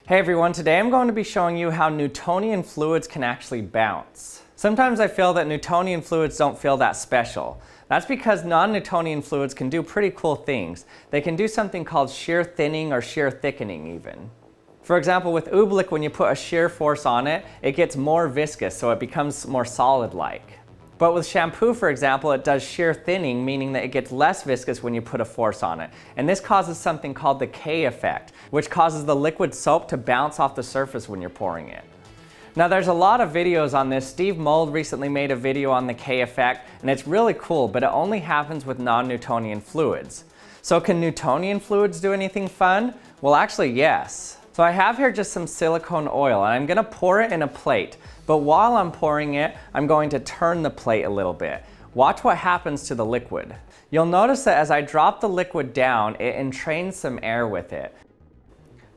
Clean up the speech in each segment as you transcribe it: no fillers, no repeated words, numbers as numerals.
Hey everyone, today I'm going to be showing you how Newtonian fluids can actually bounce. Sometimes I feel that Newtonian fluids don't feel that special. That's because non-Newtonian fluids can do pretty cool things. They can do something called shear thinning or shear thickening even. For example, with oobleck, when you put a shear force on it, it gets more viscous, so it becomes more solid-like. But with shampoo, for example, it does shear thinning, meaning that it gets less viscous when you put a force on it. And this causes something called the Kaye effect, which causes the liquid soap to bounce off the surface when you're pouring it. Now there's a lot of videos on this. Steve Mould recently made a video on the Kaye effect, and it's really cool, but it only happens with non-Newtonian fluids. So can Newtonian fluids do anything fun? Well, actually, yes. So I have here just some silicone oil, and I'm going to pour it in a plate. But while I'm pouring it, I'm going to turn the plate a little bit. Watch what happens to the liquid. You'll notice that as I drop the liquid down, it entrains some air with it.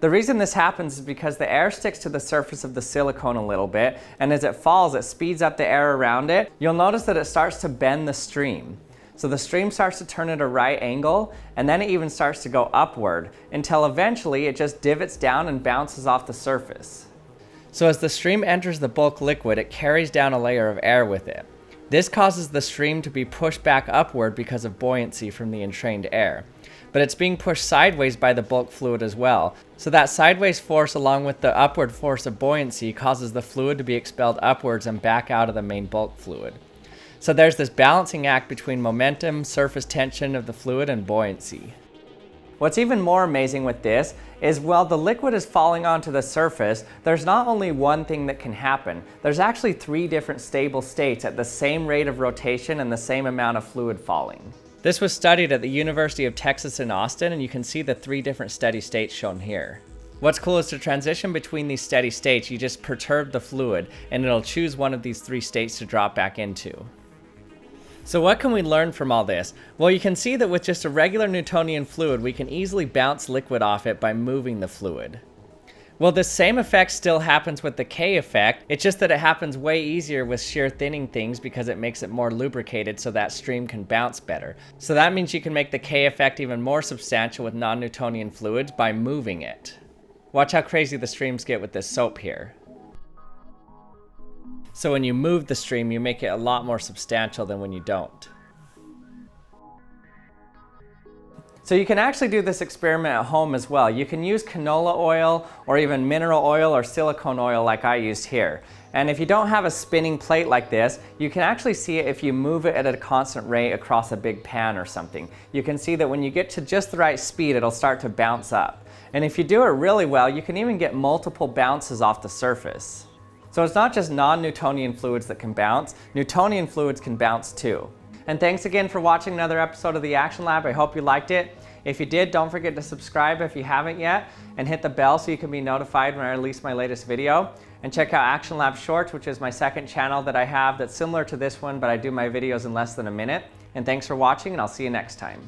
The reason this happens is because the air sticks to the surface of the silicone a little bit, and as it falls, it speeds up the air around it. You'll notice that it starts to bend the stream. So the stream starts to turn at a right angle, and then it even starts to go upward, until eventually it just divots down and bounces off the surface. So as the stream enters the bulk liquid, it carries down a layer of air with it. This causes the stream to be pushed back upward because of buoyancy from the entrained air. But it's being pushed sideways by the bulk fluid as well. So that sideways force along with the upward force of buoyancy causes the fluid to be expelled upwards and back out of the main bulk fluid. So there's this balancing act between momentum, surface tension of the fluid, and buoyancy. What's even more amazing with this is while the liquid is falling onto the surface, there's not only one thing that can happen. There's actually 3 different stable states at the same rate of rotation and the same amount of fluid falling. This was studied at the University of Texas in Austin, and you can see the 3 different steady states shown here. What's cool is to transition between these steady states, you just perturb the fluid and it'll choose one of these 3 states to drop back into. So what can we learn from all this? Well, you can see that with just a regular Newtonian fluid, we can easily bounce liquid off it by moving the fluid. Well, the same effect still happens with the Kaye effect, it's just that it happens way easier with shear thinning things because it makes it more lubricated so that stream can bounce better. So that means you can make the Kaye effect even more substantial with non-Newtonian fluids by moving it. Watch how crazy the streams get with this soap here. So when you move the stream, you make it a lot more substantial than when you don't. So you can actually do this experiment at home as well. You can use canola oil or even mineral oil or silicone oil like I used here. And if you don't have a spinning plate like this, you can actually see it if you move it at a constant rate across a big pan or something. You can see that when you get to just the right speed, it'll start to bounce up. And if you do it really well, you can even get multiple bounces off the surface. So it's not just non-Newtonian fluids that can bounce, Newtonian fluids can bounce too. And thanks again for watching another episode of the Action Lab. I hope you liked it. If you did, don't forget to subscribe if you haven't yet, and hit the bell so you can be notified when I release my latest video. And check out Action Lab Shorts, which is my second channel that I have that's similar to this one, but I do my videos in less than a minute. And thanks for watching, and I'll see you next time.